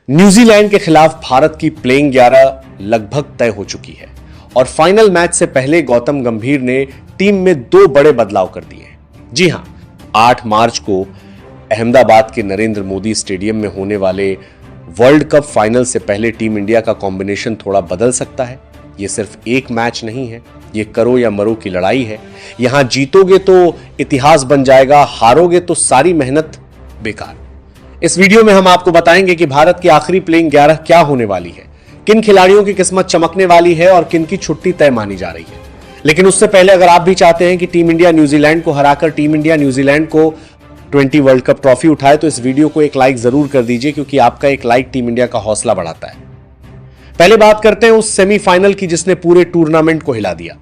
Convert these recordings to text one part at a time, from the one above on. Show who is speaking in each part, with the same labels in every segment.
Speaker 1: New Zealand के खिलाफ भारत की प्लेइंग 11 लगभग तय हो चुकी है और फाइनल मैच से पहले गौतम गंभीर ने टीम में 2 बड़े बदलाव कर दिए हैं। जी हां, 8 मार्च को अहमदाबाद के नरेंद्र मोदी स्टेडियम में होने वाले वर्ल्ड कप फाइनल से पहले टीम इंडिया का कॉम्बिनेशन थोड़ा बदल सकता है। यह सिर्फ एक मैच नहीं है, ये करो या मरो की लड़ाई है। यहां जीतोगे तो इतिहास बन जाएगा, हारोगे तो सारी मेहनत बेकार। इस वीडियो में हम आपको बताएंगे कि भारत की आखिरी प्लेइंग 11 क्या होने वाली है, किन खिलाड़ियों की किस्मत चमकने वाली है और किन की छुट्टी तय मानी जा रही है। लेकिन उससे पहले अगर आप भी चाहते हैं कि टीम इंडिया न्यूजीलैंड को हराकर टीम इंडिया न्यूजीलैंड को 20 वर्ल्ड कप ट्रॉफी उठाए तो इस वीडियो को एक लाइक जरूर कर दीजिए, क्योंकि आपका एक लाइक टीम इंडिया का हौसला बढ़ाता है। पहले बात करते हैं उस सेमीफाइनल की जिसने पूरे टूर्नामेंट को हिला दिया।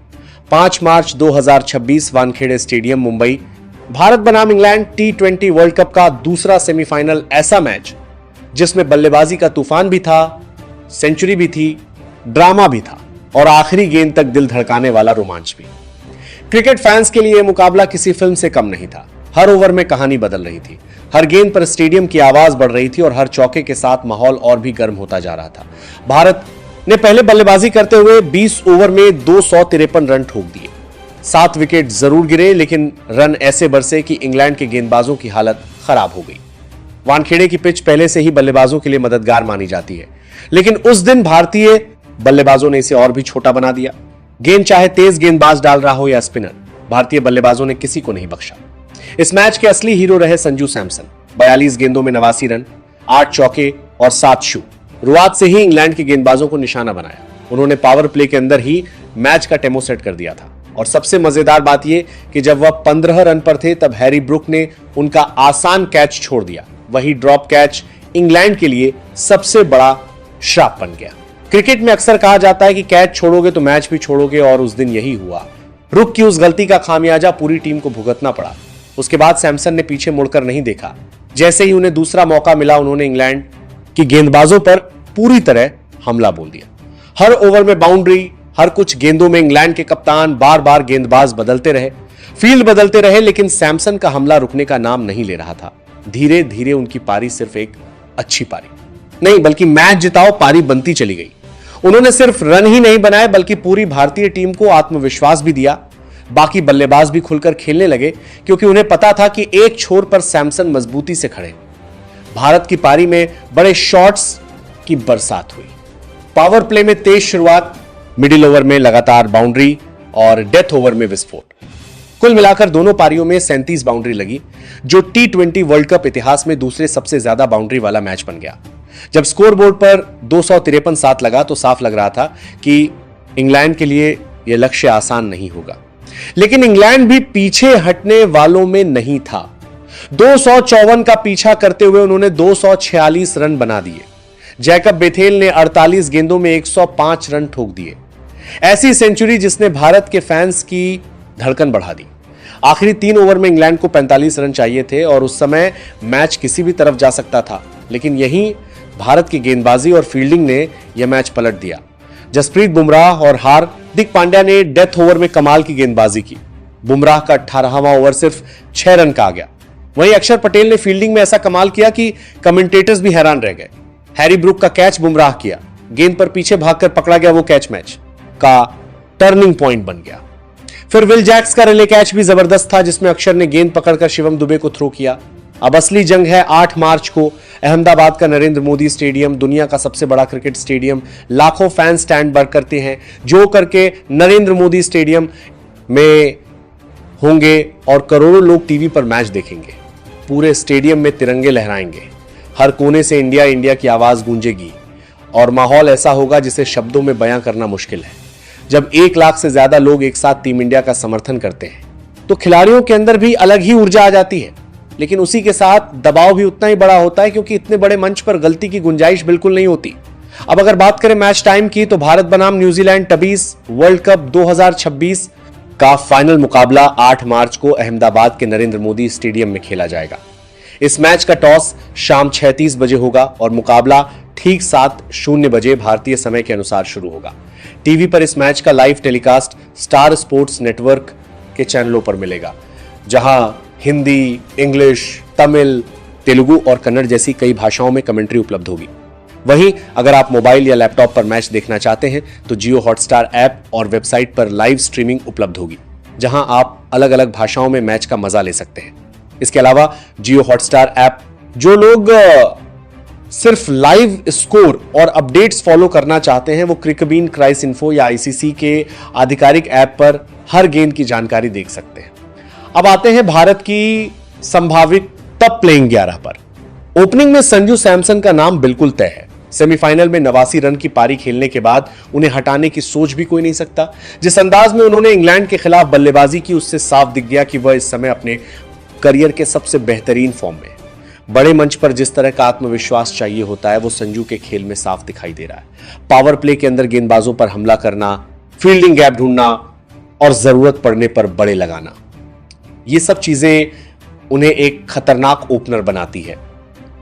Speaker 1: 5 मार्च 2026 वानखेड़े स्टेडियम, मुंबई। भारत बनाम इंग्लैंड T20 वर्ल्ड कप का दूसरा सेमीफाइनल, ऐसा मैच जिसमें बल्लेबाजी का तूफान भी था, सेंचुरी भी थी, ड्रामा भी था और आखिरी गेंद तक दिल धड़काने वाला रोमांच भी। क्रिकेट फैंस के लिए यह मुकाबला किसी फिल्म से कम नहीं था। हर ओवर में कहानी बदल रही थी, हर गेंद पर स्टेडियम की आवाज बढ़ रही थी और हर चौके के साथ माहौल और भी गर्म होता जा रहा था। भारत ने पहले बल्लेबाजी करते हुए 20 ओवर में 253 रन ठोक दिए। 7 विकेट जरूर गिरे, लेकिन रन ऐसे बरसे कि इंग्लैंड के गेंदबाजों की हालत खराब हो गई। वानखेड़े की पिच पहले से ही बल्लेबाजों के लिए मददगार मानी जाती है, लेकिन उस दिन भारतीय बल्लेबाजों ने इसे और भी छोटा बना दिया। गेंद चाहे तेज गेंदबाज डाल रहा हो या स्पिनर, भारतीय बल्लेबाजों ने किसी को नहीं बख्शा। इस मैच के असली हीरो रहे संजू सैमसन। 42 गेंदों में 89 रन, 8 चौके और 7 शू। शुरुआत से ही इंग्लैंड के गेंदबाजों को निशाना बनाया। उन्होंने पावर प्ले के अंदर ही मैच का टेम्पो सेट कर दिया था। और सबसे मजेदार बात यह कि जब वह 15 रन पर थे तब हैरी ब्रुक ने उनका आसान कैच छोड़ दिया। वही ड्रॉप कैच इंग्लैंड के लिए सबसे बड़ा श्राप बन गया। क्रिकेट में अक्सर कहा जाता है कि कैच छोड़ोगे तो मैच भी छोड़ोगे, और उस दिन यही हुआ। ब्रुक की उस गलती का खामियाजा पूरी टीम को भुगतना पड़ा। उसके बाद सैमसन ने पीछे मुड़कर नहीं देखा। जैसे ही उन्हें दूसरा मौका मिला, उन्होंने इंग्लैंड की गेंदबाजों पर पूरी तरह हमला बोल दिया। हर ओवर में बाउंड्री, हर कुछ गेंदों में इंग्लैंड के कप्तान बार बार गेंदबाज बदलते रहे, फील्ड बदलते रहे, लेकिन सैमसन का हमला रुकने का नाम नहीं ले रहा था। धीरे धीरे उनकी पारी सिर्फ एक अच्छी पारी नहीं बल्कि मैच जिताओ पारी बनती चली गई। उन्होंने सिर्फ रन ही नहीं बनाए बल्कि पूरी भारतीय टीम को आत्मविश्वास भी दिया। बाकी बल्लेबाज भी खुलकर खेलने लगे, क्योंकि उन्हें पता था कि एक छोर पर सैमसन मजबूती से खड़े। भारत की पारी में बड़े शॉट्स की बरसात हुई। पावर प्ले में तेज शुरुआत, मिडिल ओवर में लगातार बाउंड्री और डेथ ओवर में विस्फोट। कुल मिलाकर दोनों पारियों में 37 बाउंड्री लगी, जो T20 वर्ल्ड कप इतिहास में दूसरे सबसे ज्यादा बाउंड्री वाला मैच बन गया। जब स्कोरबोर्ड पर 253 सात लगा तो साफ लग रहा था कि इंग्लैंड के लिए यह लक्ष्य आसान नहीं होगा। लेकिन इंग्लैंड भी पीछे हटने वालों में नहीं था। 254 का पीछा करते हुए उन्होंने 246 रन बना दिए। जैकब बेथेल ने 48 गेंदों में 105 रन ठोक दिए। ऐसी सेंचुरी जिसने भारत के फैंस की धड़कन बढ़ा दी। आखिरी 3 ओवर में इंग्लैंड को 45 रन चाहिए थे और उस समय मैच किसी भी तरफ जा सकता था, लेकिन यहीं भारत की गेंदबाजी और फील्डिंग ने यह मैच पलट दिया। जसप्रीत बुमराह और हार्दिक पांड्या ने डेथ ओवर में कमाल की गेंदबाजी की। बुमराह का 18वां ओवर सिर्फ 6 रन का आ गया। वहीं अक्षर पटेल ने फील्डिंग में ऐसा कमाल किया कि कमेंटेटर्स भी हैरान रह गए। हैरी ब्रुक का कैच बुमराह किया, गेंद पर पीछे भागकर पकड़ा गया वो कैच मैच का टर्निंग पॉइंट बन गया। फिर विल जैक्स का रिले कैच भी जबरदस्त था, जिसमें अक्षर ने गेंद पकड़कर शिवम दुबे को थ्रो किया। अब असली जंग है 8 मार्च को अहमदाबाद का नरेंद्र मोदी स्टेडियम, दुनिया का सबसे बड़ा क्रिकेट स्टेडियम। लाखों फैन स्टैंड बाय करते हैं जो करके नरेंद्र मोदी स्टेडियम में होंगे और करोड़ों लोग टीवी पर मैच देखेंगे। पूरे स्टेडियम में तिरंगे लहराएंगे, हर कोने से इंडिया इंडिया की आवाज गूंजेगी और माहौल ऐसा होगा जिसे शब्दों में बयां करना मुश्किल है। जब 1 लाख से ज्यादा लोग एक साथ टीम इंडिया का समर्थन करते हैं तो खिलाड़ियों के अंदर भी अलग ही ऊर्जा आ जाती है, लेकिन उसी के साथ दबाव भी उतना ही बड़ा होता है, क्योंकि इतने बड़े मंच पर गलती की गुंजाइश बिल्कुल नहीं होती। अब अगर बात करें मैच टाइम की, तो भारत बनाम न्यूजीलैंड टबीज वर्ल्ड कप 2026 का फाइनल मुकाबला 8 मार्च को अहमदाबाद के नरेंद्र मोदी स्टेडियम में खेला जाएगा। इस मैच का टॉस शाम 6:30 बजे होगा और मुकाबला ठीक 7:00 बजे भारतीय समय के अनुसार शुरू होगा। टीवी पर इस मैच का live telecast star sports network के चैनलों पर मिलेगा, जहां हिंदी, इंग्लिश, तमिल, तेलुगु और कन्नड़ जैसी कई भाषाओं में कमेंट्री उपलब्ध होगी। वहीं अगर आप मोबाइल या लैपटॉप पर मैच देखना चाहते हैं तो जियो हॉटस्टार ऐप और वेबसाइट पर लाइव स्ट्रीमिंग उपलब्ध होगी, जहां आप अलग अलग भाषाओं में मैच का मजा ले सकते हैं। इसके अलावा जियो हॉटस्टार ऐप जो लोग सिर्फ लाइव स्कोर और अपडेट्स फॉलो करना चाहते हैं वो क्रिकबीन, क्राइस इन्फो या आईसीसी के आधिकारिक ऐप पर हर गेंद की जानकारी देख सकते हैं। अब आते हैं भारत की संभावित टॉप प्लेइंग 11 पर। ओपनिंग में संजू सैमसन का नाम बिल्कुल तय है। सेमीफाइनल में 89 रन की पारी खेलने के बाद उन्हें हटाने की सोच भी कोई नहीं सकता। जिस अंदाज में उन्होंने इंग्लैंड के खिलाफ बल्लेबाजी की उससे साफ दिख गया कि वह इस समय अपने करियर के सबसे बेहतरीन फॉर्म में। बड़े मंच पर जिस तरह का आत्मविश्वास चाहिए होता है वो संजू के खेल में साफ दिखाई दे रहा है। पावर प्ले के अंदर गेंदबाजों पर हमला करना, फील्डिंग गैप ढूंढना और जरूरत पड़ने पर बड़े लगाना, ये सब चीजें उन्हें एक खतरनाक ओपनर बनाती है।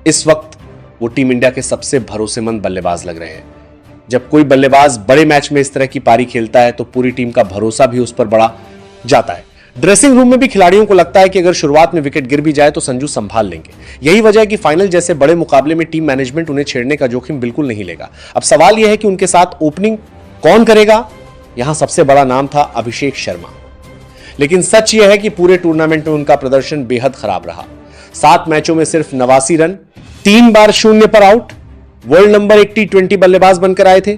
Speaker 1: इस वक्त वो टीम इंडिया के सबसे भरोसेमंद बल्लेबाज लग रहे हैं। जब कोई बल्लेबाज बड़े मैच में इस तरह की पारी खेलता है तो पूरी टीम का भरोसा भी उस पर बढ़ा जाता है। ड्रेसिंग रूम में भी खिलाड़ियों को लगता है कि अगर शुरुआत में विकेट गिर भी जाए तो संजू संभाल लेंगे। यही वजह है कि फाइनल जैसे बड़े मुकाबले में टीम मैनेजमेंट उन्हें छेड़ने का जोखिम बिल्कुल नहीं लेगा। अब सवाल यह है कि उनके साथ ओपनिंग कौन करेगा। यहां सबसे बड़ा नाम था अभिषेक शर्मा, लेकिन सच यह है कि पूरे टूर्नामेंट में उनका प्रदर्शन बेहद खराब रहा। 7 मैचों में सिर्फ 89 रन, 3 बार 0 पर आउट, वर्ल्ड नंबर 1 T20 बल्लेबाज बनकर आए थे,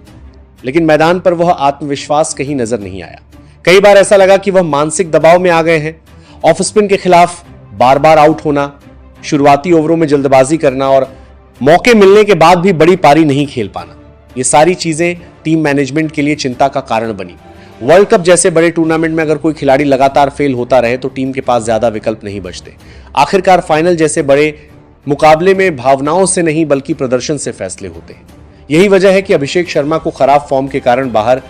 Speaker 1: लेकिन मैदान पर वह आत्मविश्वास कहीं नजर नहीं आया। कई बार ऐसा लगा कि वह मानसिक दबाव में आ गए हैं। ऑफ स्पिन के खिलाफ बार बार आउट होना, शुरुआती ओवरों में जल्दबाजी करना और मौके मिलने के बाद भी बड़ी पारी नहीं खेल पाना, ये सारी चीजें टीम मैनेजमेंट के लिए चिंता का कारण बनी। वर्ल्ड कप जैसे बड़े टूर्नामेंट में अगर कोई खिलाड़ी लगातार फेल होता रहे तो टीम के पास ज्यादा विकल्प नहीं बचते। आखिरकार फाइनल जैसे बड़े मुकाबले में भावनाओं से नहीं बल्कि प्रदर्शन से फैसले होते हैं। यही वजह है कि अभिषेक शर्मा को खराब फॉर्म के कारण बाहर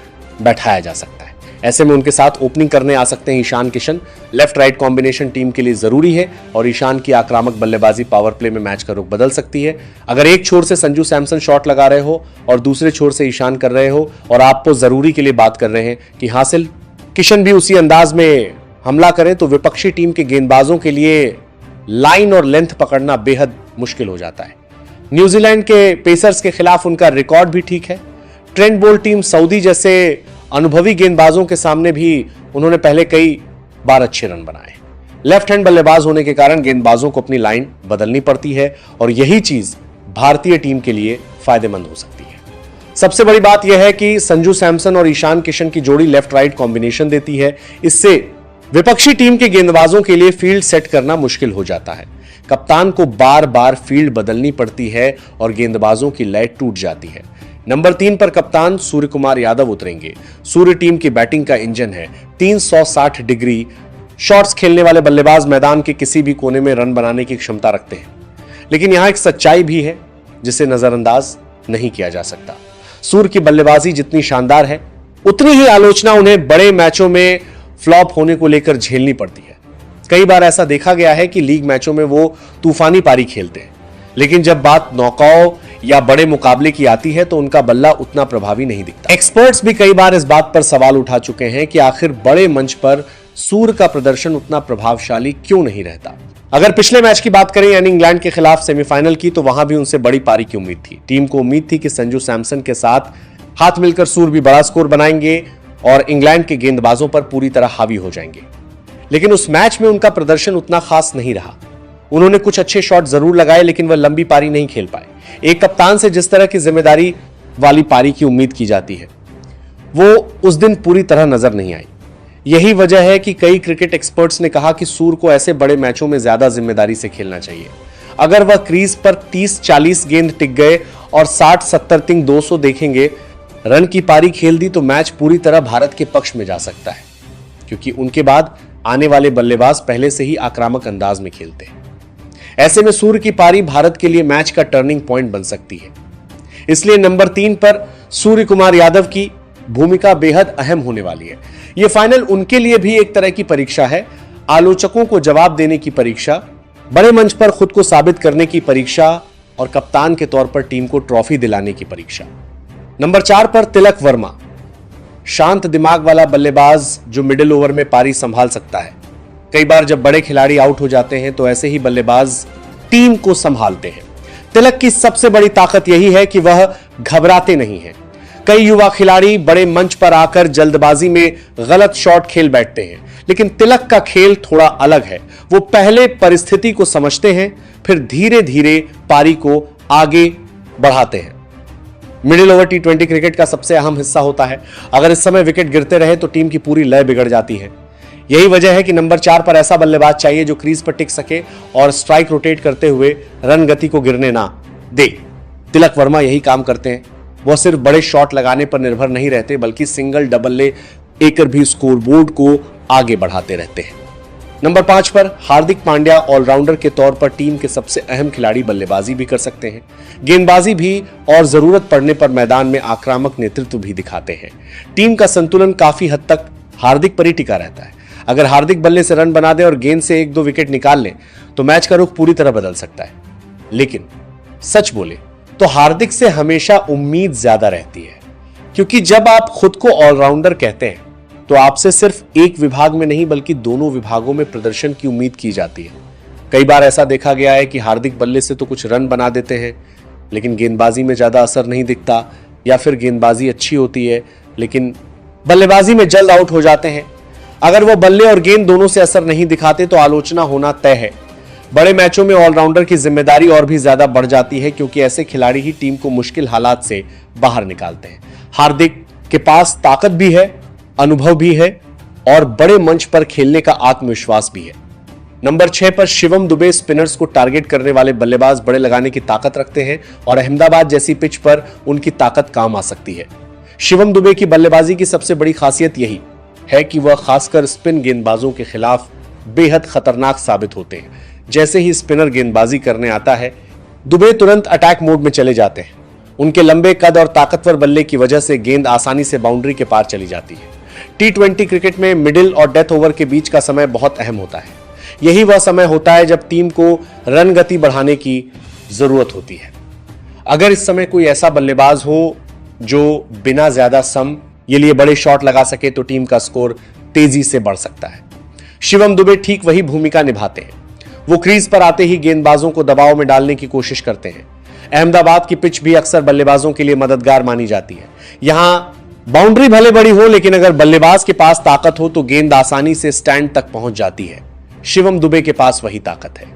Speaker 1: बैठाया जा सकता है। ऐसे में उनके साथ ओपनिंग करने आ सकते हैं Ishan Kishan. Left right combination team के लिए जरूरी है और ईशान की आक्रामक बल्लेबाजी पावर प्ले में मैच का रुख बदल सकती है। अगर एक छोर से संजू सैमसन शॉट लगा रहे हो और दूसरे छोर से ईशान कर रहे हो और आपको जरूरी के लिए बात कर रहे हैं कि हासिल किशन भी उसी अंदाज में हमला करें तो विपक्षी टीम के गेंदबाजों के लिए लाइन और लेंथ पकड़ना बेहद मुश्किल हो जाता है। न्यूजीलैंड के पेसर्स के खिलाफ उनका रिकॉर्ड भी ठीक है। ट्रेंट बोल्ट टीम सऊदी जैसे अनुभवी गेंदबाजों के सामने भी उन्होंने पहले कई बार अच्छे रन बनाए। लेफ्ट हैंड बल्लेबाज होने के कारण गेंदबाजों को अपनी लाइन बदलनी पड़ती है और यही चीज भारतीय टीम के लिए फायदेमंद हो सकती है। सबसे बड़ी बात यह है कि संजू सैमसन और ईशान किशन की जोड़ी लेफ्ट राइट कॉम्बिनेशन देती है। इससे विपक्षी टीम के गेंदबाजों के लिए फील्ड सेट करना मुश्किल हो जाता है। कप्तान को बार बार फील्ड बदलनी पड़ती है और गेंदबाजों की लय टूट जाती है। नंबर 3 पर कप्तान सूर्य कुमार यादव उतरेंगे। सूर्य टीम की बैटिंग का इंजन है। 360 डिग्री शॉट्स खेलने वाले बल्लेबाज मैदान के किसी भी कोने में रन बनाने की क्षमता रखते हैं, लेकिन यहां एक सच्चाई भी है जिसे नजरअंदाज नहीं किया जा सकता। सूर्य की बल्लेबाजी जितनी शानदार है उतनी ही आलोचना उन्हें बड़े मैचों में फ्लॉप होने को लेकर झेलनी पड़ती है। कई बार ऐसा देखा गया है कि लीग मैचों में वो तूफानी पारी खेलते हैं, लेकिन जब बात नॉकआउट या बड़े मुकाबले की आती है तो उनका बल्ला उतना प्रभावी नहीं दिखता। एक्सपर्ट्स भी कई बार इस बात पर सवाल उठा चुके हैं कि आखिर बड़े मंच पर सूर्य का प्रदर्शन उतना प्रभावशाली क्यों नहीं रहता। अगर पिछले मैच की बात करें यानी इंग्लैंड के खिलाफ सेमीफाइनल की, तो वहां भी उनसे बड़ी पारी की उम्मीद थी। टीम को उम्मीद थी कि संजू सैमसन के साथ हाथ मिलकर सूर्य भी बड़ा स्कोर बनाएंगे और इंग्लैंड के गेंदबाजों पर पूरी तरह हावी हो जाएंगे, लेकिन उस मैच में उनका प्रदर्शन उतना खास नहीं रहा। उन्होंने कुछ अच्छे शॉट जरूर लगाए लेकिन वह लंबी पारी नहीं खेल पाए। एक कप्तान से जिस तरह की जिम्मेदारी वाली पारी की उम्मीद की जाती है वो उस दिन पूरी तरह नजर नहीं आई। यही वजह है कि कई क्रिकेट एक्सपर्ट्स ने कहा कि सूर्य को ऐसे बड़े मैचों में ज्यादा जिम्मेदारी से खेलना चाहिए। अगर वह क्रीज पर 30-40 गेंद टिक गए और 60-70 तिंग 200 देखेंगे रन की पारी खेल दी तो मैच पूरी तरह भारत के पक्ष में जा सकता है, क्योंकि उनके बाद आने वाले बल्लेबाज पहले से ही आक्रामक अंदाज में खेलते हैं। ऐसे में सूर्य की पारी भारत के लिए मैच का टर्निंग पॉइंट बन सकती है। इसलिए नंबर 3 पर सूर्य कुमार यादव की भूमिका बेहद अहम होने वाली है। यह फाइनल उनके लिए भी एक तरह की परीक्षा है, आलोचकों को जवाब देने की परीक्षा, बड़े मंच पर खुद को साबित करने की परीक्षा और कप्तान के तौर पर टीम को ट्रॉफी दिलाने की परीक्षा। नंबर 4 पर तिलक वर्मा, शांत दिमाग वाला बल्लेबाज जो मिडिल ओवर में पारी संभाल सकता है। कई बार जब बड़े खिलाड़ी आउट हो जाते हैं तो ऐसे ही बल्लेबाज टीम को संभालते हैं। तिलक की सबसे बड़ी ताकत यही है कि वह घबराते नहीं हैं। कई युवा खिलाड़ी बड़े मंच पर आकर जल्दबाजी में गलत शॉट खेल बैठते हैं, लेकिन तिलक का खेल थोड़ा अलग है। वो पहले परिस्थिति को समझते हैं, फिर धीरे धीरे पारी को आगे बढ़ाते हैं। मिडिल ओवर टी20 क्रिकेट का सबसे अहम हिस्सा होता है। अगर इस समय विकेट गिरते रहे तो टीम की पूरी लय बिगड़ जाती है। यही वजह है कि नंबर 4 पर ऐसा बल्लेबाज चाहिए जो क्रीज पर टिक सके और स्ट्राइक रोटेट करते हुए रन गति को गिरने ना दे। तिलक वर्मा यही काम करते हैं। वह सिर्फ बड़े शॉट लगाने पर निर्भर नहीं रहते, बल्कि सिंगल डबल ले एकर भी स्कोरबोर्ड को आगे बढ़ाते रहते हैं। नंबर 5 पर हार्दिक पांड्या ऑलराउंडर के तौर पर टीम के सबसे अहम खिलाड़ी, बल्लेबाजी भी कर सकते हैं, गेंदबाजी भी और जरूरत पड़ने पर मैदान में आक्रामक नेतृत्व भी दिखाते हैं। टीम का संतुलन काफी हद तक हार्दिक पर ही टिका रहता है। अगर हार्दिक बल्ले से रन बना दे और गेंद से 1-2 विकेट निकाल ले तो मैच का रुख पूरी तरह बदल सकता है। लेकिन सच बोले तो हार्दिक से हमेशा उम्मीद ज्यादा रहती है, क्योंकि जब आप खुद को ऑलराउंडर कहते हैं तो आपसे सिर्फ एक विभाग में नहीं बल्कि दोनों विभागों में प्रदर्शन की उम्मीद की जाती है। कई बार ऐसा देखा गया है कि हार्दिक बल्ले से तो कुछ रन बना देते हैं, लेकिन गेंदबाजी में ज्यादा असर नहीं दिखता, या फिर गेंदबाजी अच्छी होती है लेकिन बल्लेबाजी में जल्द आउट हो जाते हैं। अगर वो बल्ले और गेंद दोनों से असर नहीं दिखाते तो आलोचना होना तय है। बड़े मैचों में ऑलराउंडर की जिम्मेदारी और भी ज्यादा बढ़ जाती है, क्योंकि ऐसे खिलाड़ी ही टीम को मुश्किल हालात से बाहर निकालते हैं। हार्दिक के पास ताकत भी है, अनुभव भी है और बड़े मंच पर खेलने का आत्मविश्वास भी है। नंबर 6 पर शिवम दुबे स्पिनर्स को टारगेट करने वाले बल्लेबाज, बड़े लगाने की ताकत रखते हैं और अहमदाबाद जैसी पिच पर उनकी ताकत काम आ सकती है। शिवम दुबे की बल्लेबाजी की सबसे बड़ी खासियत यही है कि वह खासकर स्पिन गेंदबाजों के खिलाफ बेहद खतरनाक साबित होते हैं। जैसे ही स्पिनर गेंदबाजी करने आता है, दुबे तुरंत अटैक मोड में चले जाते हैं। उनके लंबे कद और ताकतवर बल्ले की वजह से गेंद आसानी से बाउंड्री के पार चली जाती है। टी20 क्रिकेट में मिडिल और डेथ ओवर के बीच का समय बहुत अहम होता है। यही वह समय होता है जब टीम को रन गति बढ़ाने की जरूरत होती है। अगर इस समय कोई ऐसा बल्लेबाज हो जो बिना ज्यादा सम ये लिए बड़े शॉट लगा सके तो टीम का स्कोर तेजी से बढ़ सकता है। शिवम दुबे ठीक वही भूमिका निभाते हैं। वो क्रीज पर आते ही गेंदबाजों को दबाव में डालने की कोशिश करते हैं। अहमदाबाद की पिच भी अक्सर बल्लेबाजों के लिए मददगार मानी जाती है। यहां बाउंड्री भले बड़ी हो, लेकिन अगर बल्लेबाज के पास ताकत हो तो गेंद आसानी से स्टैंड तक पहुंच जाती है। शिवम दुबे के पास वही ताकत है।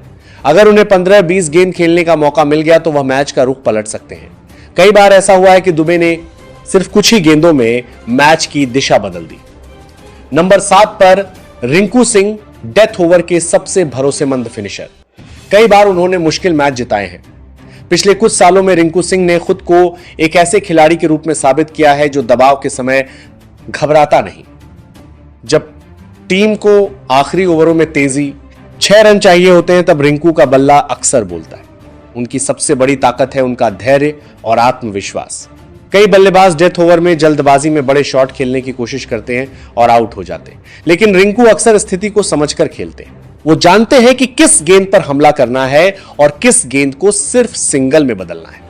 Speaker 1: अगर उन्हें 15-20 गेंद खेलने का मौका मिल गया तो वह मैच का रुख पलट सकते हैं। कई बार ऐसा हुआ है कि दुबे ने सिर्फ कुछ ही गेंदों में मैच की दिशा बदल दी। नंबर 7 पर रिंकू सिंह, डेथ ओवर के सबसे भरोसेमंद फिनिशर। कई बार उन्होंने मुश्किल मैच जिताए हैं। पिछले कुछ सालों में रिंकू सिंह ने खुद को एक ऐसे खिलाड़ी के रूप में साबित किया है जो दबाव के समय घबराता नहीं। जब टीम को आखिरी ओवरों में तेजी 6 रन चाहिए होते हैं तब रिंकू का बल्ला अक्सर बोलता है। उनकी सबसे बड़ी ताकत है उनका धैर्य और आत्मविश्वास। कई बल्लेबाज डेथ ओवर में जल्दबाजी में बड़े शॉट खेलने की कोशिश करते हैं और आउट हो जाते हैं, लेकिन रिंकू अक्सर स्थिति को समझकर खेलते हैं। वो जानते हैं कि किस गेंद पर हमला करना है और किस गेंद को सिर्फ सिंगल में बदलना है।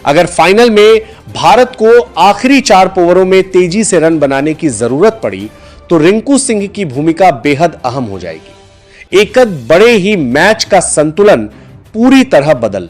Speaker 1: अगर फाइनल में भारत को आखिरी 4 ओवरों में तेजी से रन बनाने की जरूरत पड़ी तो रिंकू सिंह की भूमिका बेहद अहम हो जाएगी। एक बड़े ही मैच का संतुलन पूरी तरह बदल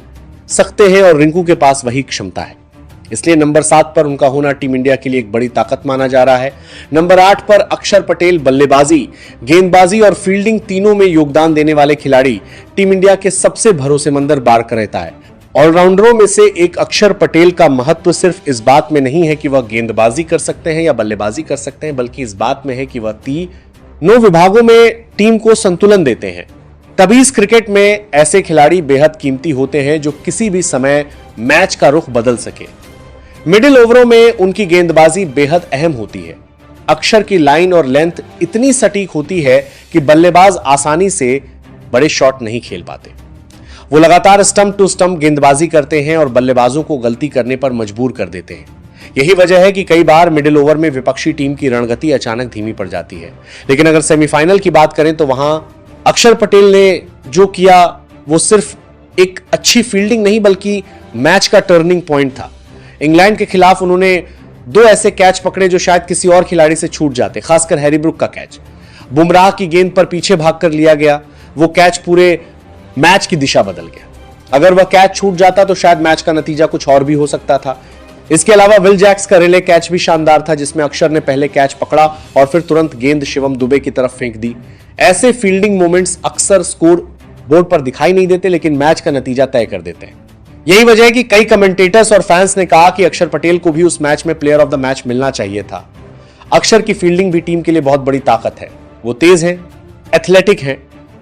Speaker 1: सकते हैं और रिंकू के पास वही क्षमता है। इसलिए नंबर 7 पर उनका होना टीम इंडिया के लिए एक बड़ी ताकत माना जा रहा है। नंबर 8 पर अक्षर पटेल, बल्लेबाजी, गेंदबाजी और फील्डिंग तीनों में योगदान देने वाले खिलाड़ी, टीम इंडिया के सबसे भरोसेमंद बारक रहता है। ऑलराउंडरों में से एक अक्षर पटेल का महत्व सिर्फ इस बात में नहीं है कि वह गेंदबाजी कर सकते हैं या बल्लेबाजी कर सकते हैं, बल्कि इस बात में है कि वह तीनों विभागों में टीम को संतुलन देते हैं। तभी इस क्रिकेट में ऐसे खिलाड़ी बेहद कीमती होते हैं जो किसी भी समय मैच का रुख बदल सके। मिडिल ओवरों में उनकी गेंदबाजी बेहद अहम होती है। अक्षर की लाइन और लेंथ इतनी सटीक होती है कि बल्लेबाज आसानी से बड़े शॉट नहीं खेल पाते। वो लगातार स्टंप टू स्टंप गेंदबाजी करते हैं और बल्लेबाजों को गलती करने पर मजबूर कर देते हैं। यही वजह है कि कई बार मिडिल ओवर में विपक्षी टीम की रणगति अचानक धीमी पड़ जाती है। लेकिन अगर सेमीफाइनल की बात करें तो वहां अक्षर पटेल ने जो किया वो सिर्फ एक अच्छी फील्डिंग नहीं बल्कि मैच का टर्निंग पॉइंट था। इंग्लैंड के खिलाफ उन्होंने 2 ऐसे कैच पकड़े जो शायद किसी और खिलाड़ी से छूट जाते, खासकर हैरी ब्रुक का कैच। बुमराह की गेंद पर पीछे भागकर लिया गया वो कैच पूरे मैच की दिशा बदल गया। अगर वह कैच छूट जाता तो शायद मैच का नतीजा कुछ और भी हो सकता था। इसके अलावा विल जैक्स का रिले कैच भी शानदार था, जिसमें अक्षर ने पहले कैच पकड़ा और फिर तुरंत गेंद शिवम दुबे की तरफ फेंक दी। ऐसे फील्डिंग मोमेंट्स अक्सर स्कोर बोर्ड पर दिखाई नहीं देते, लेकिन मैच का नतीजा तय कर देते हैं। यही वजह है कि कई कमेंटेटर्स और फैंस ने कहा कि अक्षर पटेल को भी उस मैच में प्लेयर ऑफ द मैच मिलना चाहिए था। अक्षर की फील्डिंग भी टीम के लिए बहुत बड़ी ताकत है। वो तेज हैं, एथलेटिक हैं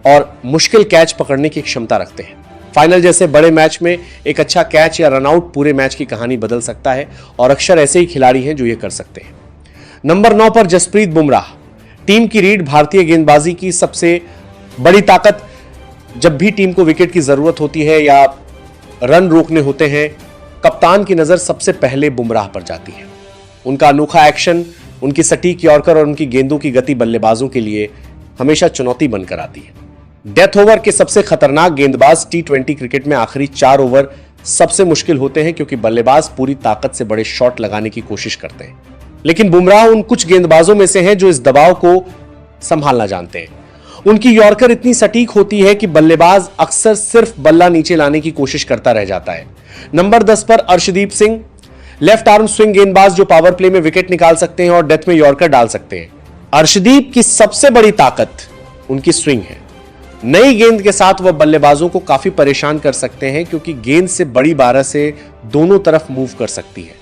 Speaker 1: और मुश्किल कैच पकड़ने की क्षमता रखते हैं। फाइनल जैसे बड़े मैच में एक अच्छा कैच या रनआउट पूरे मैच की कहानी बदल सकता है और अक्षर ऐसे ही खिलाड़ी हैं जो ये कर सकते हैं। नंबर 9 पर जसप्रीत बुमराह। टीम की रीढ़, भारतीय गेंदबाजी की सबसे बड़ी ताकत। जब भी टीम को विकेट की जरूरत होती है या रन रोकने होते हैं, कप्तान की नजर सबसे पहले बुमराह पर जाती है। उनका अनोखा एक्शन, उनकी सटीक यॉर्कर और उनकी गेंदों की गति बल्लेबाजों के लिए हमेशा चुनौती बनकर आती है। डेथ ओवर के सबसे खतरनाक गेंदबाज T20 क्रिकेट में आखिरी 4 ओवर सबसे मुश्किल होते हैं, क्योंकि बल्लेबाज पूरी ताकत से बड़े शॉट लगाने की कोशिश करते हैं। लेकिन बुमराह उन कुछ गेंदबाजों में से हैं जो इस दबाव को संभालना जानते हैं। उनकी यॉर्कर इतनी सटीक होती है कि बल्लेबाज अक्सर सिर्फ बल्ला नीचे लाने की कोशिश करता रह जाता है। नंबर 10 पर Arshdeep Singh, left arm swing गेंदबाज जो पावर प्ले में विकेट निकाल सकते हैं और डेथ में यॉर्कर डाल सकते हैं। अर्शदीप की सबसे बड़ी ताकत उनकी स्विंग है। नई गेंद के साथ वह बल्लेबाजों को काफी परेशान कर सकते हैं, क्योंकि गेंद से बड़ी बारह से दोनों तरफ मूव कर सकती है।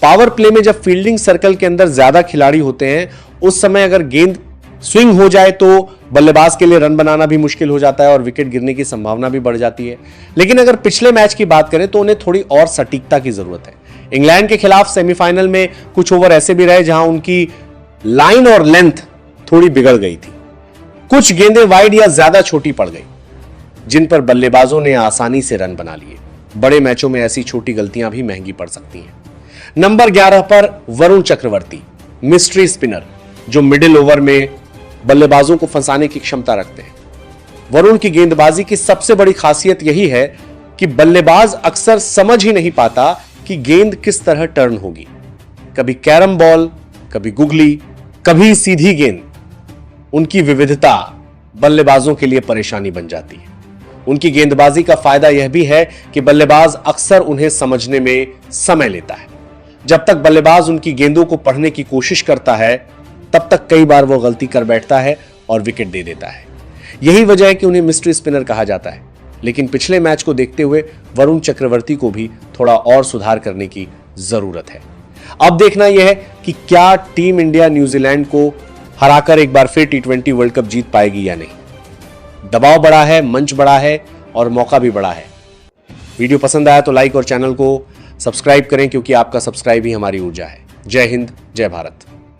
Speaker 1: पावर प्ले में जब फील्डिंग सर्कल के अंदर ज्यादा खिलाड़ी होते हैं, उस समय अगर गेंद स्विंग हो जाए तो बल्लेबाज के लिए रन बनाना भी मुश्किल हो जाता है और विकेट गिरने की संभावना भी बढ़ जाती है। लेकिन अगर पिछले मैच की बात करें तो उन्हें थोड़ी और सटीकता की जरूरत है। इंग्लैंड के खिलाफ सेमीफाइनल में कुछ ओवर ऐसे भी रहे जहां उनकी लाइन और लेंथ थोड़ी बिगड़ गई थी। कुछ गेंदें वाइड या ज्यादा छोटी पड़ गई, जिन पर बल्लेबाजों ने आसानी से रन बना लिए। बड़े मैचों में ऐसी छोटी गलतियां भी महंगी पड़ सकती हैं। नंबर 11 पर वरुण चक्रवर्ती, मिस्ट्री स्पिनर, जो मिडिल ओवर में बल्लेबाजों को फंसाने की क्षमता रखते हैं। वरुण की गेंदबाजी की सबसे बड़ी खासियत यही है कि बल्लेबाज अक्सर समझ ही नहीं पाता कि गेंद किस तरह टर्न होगी। कभी कैरम बॉल, कभी गुगली, कभी सीधी गेंद। उनकी विविधता बल्लेबाजों के लिए परेशानी बन जाती है। उनकी गेंदबाजी का फायदा यह भी है कि बल्लेबाज अक्सर उन्हें समझने में समय लेता है। जब तक बल्लेबाज उनकी गेंदों को पढ़ने की कोशिश करता है, तब तक कई बार वो गलती कर बैठता है और विकेट दे देता है। यही वजह है कि उन्हें मिस्ट्री स्पिनर कहा जाता है। लेकिन पिछले मैच को देखते हुए वरुण चक्रवर्ती को भी थोड़ा और सुधार करने की जरूरत है। अब देखना यह है कि क्या टीम इंडिया न्यूजीलैंड को हराकर एक बार फिर T20 वर्ल्ड कप जीत पाएगी या नहीं। दबाव बड़ा है, मंच बड़ा है और मौका भी बड़ा है। वीडियो पसंद आया तो लाइक और चैनल को सब्सक्राइब करें, क्योंकि आपका सब्सक्राइब ही हमारी ऊर्जा है। जय हिंद, जय भारत।